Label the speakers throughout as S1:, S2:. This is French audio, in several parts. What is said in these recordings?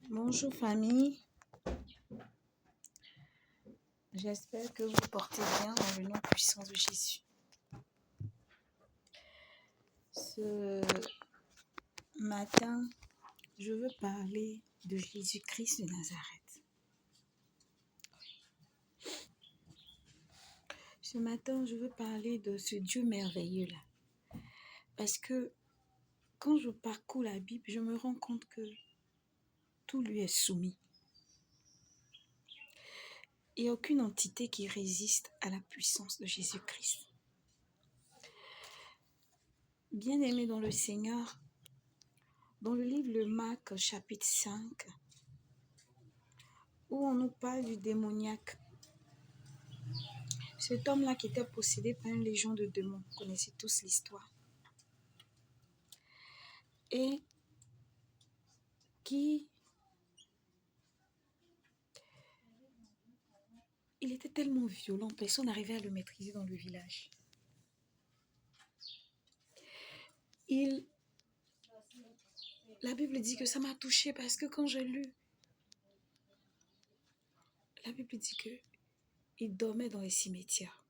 S1: Bonjour famille, j'espère que vous portez bien dans le nom puissant de Jésus. Ce matin, je veux parler de Jésus-Christ de Nazareth. Ce matin, je veux parler de ce Dieu merveilleux-là. Parce que quand je parcours la Bible, je me rends compte que tout lui est soumis. Il n'y a aucune entité qui résiste à la puissance de Jésus-Christ. Bien-aimés dans le Seigneur, dans le livre de Marc, chapitre 5, où on nous parle du démoniaque. Cet homme-là qui était possédé par une légion de démons, vous connaissez tous l'histoire. Et il était tellement violent, personne n'arrivait à le maîtriser dans le village. La Bible dit que ça m'a touchée parce que quand j'ai lu, la Bible dit qu'il dormait dans les cimetières.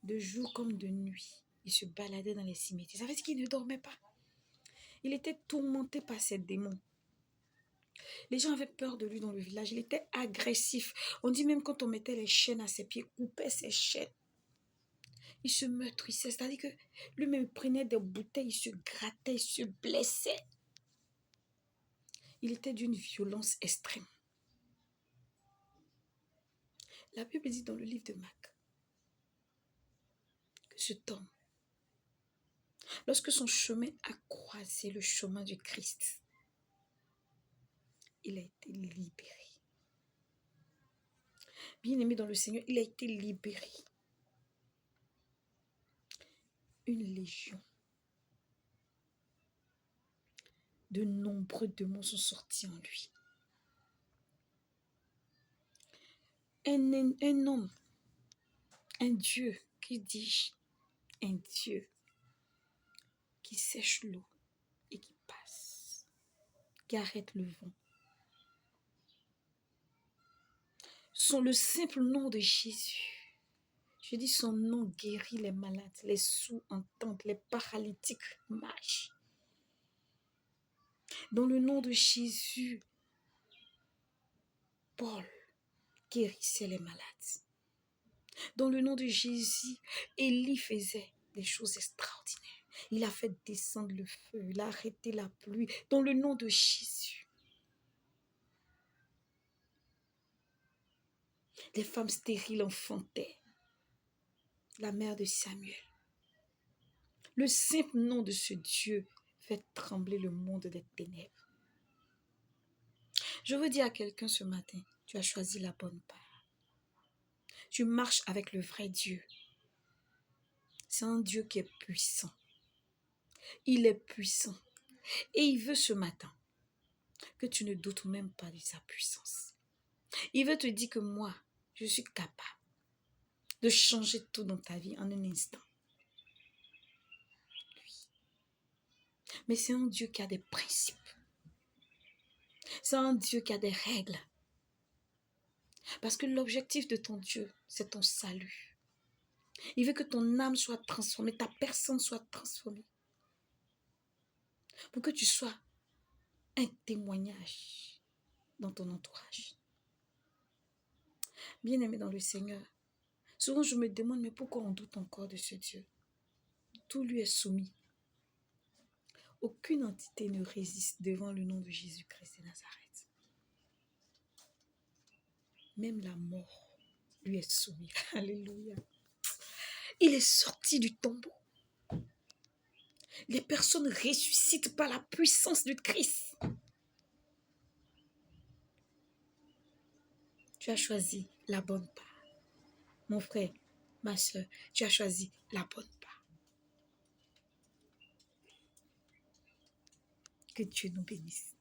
S1: De jour comme de nuit, il se baladait dans les cimetières. Ça veut dire qu'il ne dormait pas. Il était tourmenté par ces démons. Les gens avaient peur de lui dans le village. Il était agressif. On dit même quand on mettait les chaînes à ses pieds, coupait ses chaînes. Il se meurtrissait. C'est-à-dire que lui-même prenait des bouteilles, il se grattait, il se blessait. Il était d'une violence extrême. La Bible dit dans le livre de Marc que cet homme, lorsque son chemin a croisé le chemin du Christ, il a été libéré. Bien-aimé dans le Seigneur, il a été libéré. Une légion. De nombreux démons sont sortis en lui. Un homme, un Dieu, qui dis-je, un Dieu qui sèche l'eau et qui passe, qui arrête le vent. Le simple nom de Jésus, je dis son nom guérit les malades, les sourds entendent, les paralytiques marchent. Dans le nom de Jésus, Paul guérissait les malades. Dans le nom de Jésus, Élie faisait des choses extraordinaires. Il a fait descendre le feu, il a arrêté la pluie. Dans le nom de Jésus. Les femmes stériles enfantaient. La mère de Samuel. Le simple nom de ce Dieu fait trembler le monde des ténèbres. Je veux dire à quelqu'un ce matin, tu as choisi la bonne part. Tu marches avec le vrai Dieu. C'est un Dieu qui est puissant. Il est puissant. Et il veut ce matin que tu ne doutes même pas de sa puissance. Il veut te dire que moi, je suis capable de changer tout dans ta vie en un instant. Oui. Mais c'est un Dieu qui a des principes. C'est un Dieu qui a des règles. Parce que l'objectif de ton Dieu, c'est ton salut. Il veut que ton âme soit transformée, ta personne soit transformée. Pour que tu sois un témoignage dans ton entourage. Bien-aimé dans le Seigneur, souvent je me demande, mais pourquoi on doute encore de ce Dieu? Tout lui est soumis. Aucune entité ne résiste devant le nom de Jésus-Christ de Nazareth. Même la mort lui est soumise. Alléluia. Il est sorti du tombeau. Les personnes ressuscitent par la puissance du Christ. Tu as choisi la bonne part. Mon frère, ma soeur, tu as choisi la bonne part. Que Dieu nous bénisse.